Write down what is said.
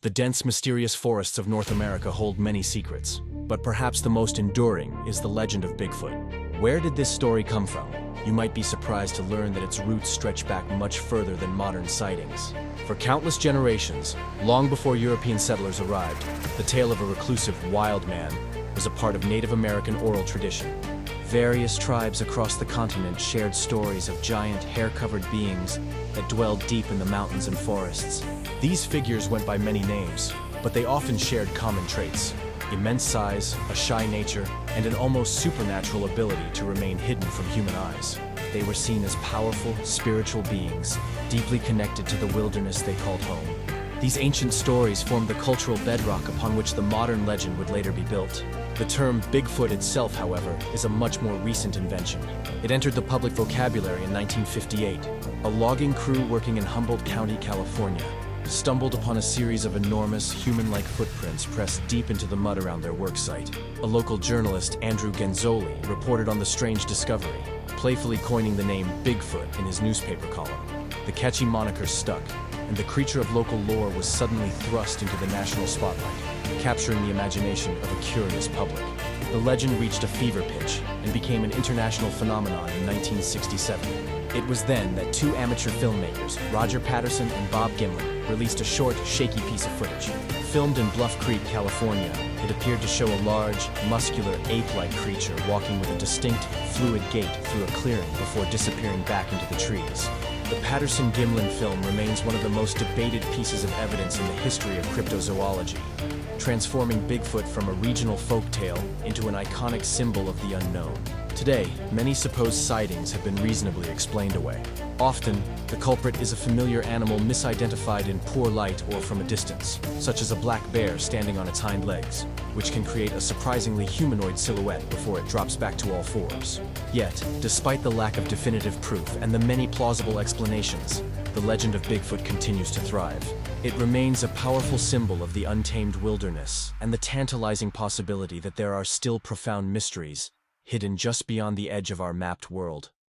The dense, mysterious forests of North America hold many secrets, but perhaps the most enduring is the legend of Bigfoot. Where did this story come from? You might be surprised to learn that its roots stretch back much further than modern sightings. For countless generations, long before European settlers arrived, the tale of a reclusive wild man was a part of Native American oral tradition. Various tribes across the continent shared stories of giant, hair-covered beings that dwelled deep in the mountains and forests. These figures went by many names, but they often shared common traits: immense size, a shy nature, and an almost supernatural ability to remain hidden from human eyes. They were seen as powerful, spiritual beings, deeply connected to the wilderness they called home. These ancient stories formed the cultural bedrock upon which the modern legend would later be built. The term Bigfoot itself, however, is a much more recent invention. It entered the public vocabulary in 1958. A logging crew working in Humboldt County, California, stumbled upon a series of enormous, human-like footprints pressed deep into the mud around their work site. A local journalist, Andrew Genzoli, reported on the strange discovery, playfully coining the name Bigfoot in his newspaper column. The catchy moniker stuck, and the creature of local lore was suddenly thrust into the national spotlight, capturing the imagination of a curious public. The legend reached a fever pitch and became an international phenomenon in 1967. It was then that two amateur filmmakers, Roger Patterson and Bob Gimlin, released a short, shaky piece of footage. Filmed in Bluff Creek, California, it appeared to show a large, muscular, ape-like creature walking with a distinct, fluid gait through a clearing before disappearing back into the trees. The Patterson-Gimlin film remains one of the most debated pieces of evidence in the history of cryptozoology, transforming Bigfoot from a regional folktale into an iconic symbol of the unknown. Today, many supposed sightings have been reasonably explained away. Often, the culprit is a familiar animal misidentified in poor light or from a distance, such as a black bear standing on its hind legs, which can create a surprisingly humanoid silhouette before it drops back to all fours. Yet, despite the lack of definitive proof and the many plausible explanations, the legend of Bigfoot continues to thrive. It remains a powerful symbol of the untamed wilderness and the tantalizing possibility that there are still profound mysteries hidden just beyond the edge of our mapped world.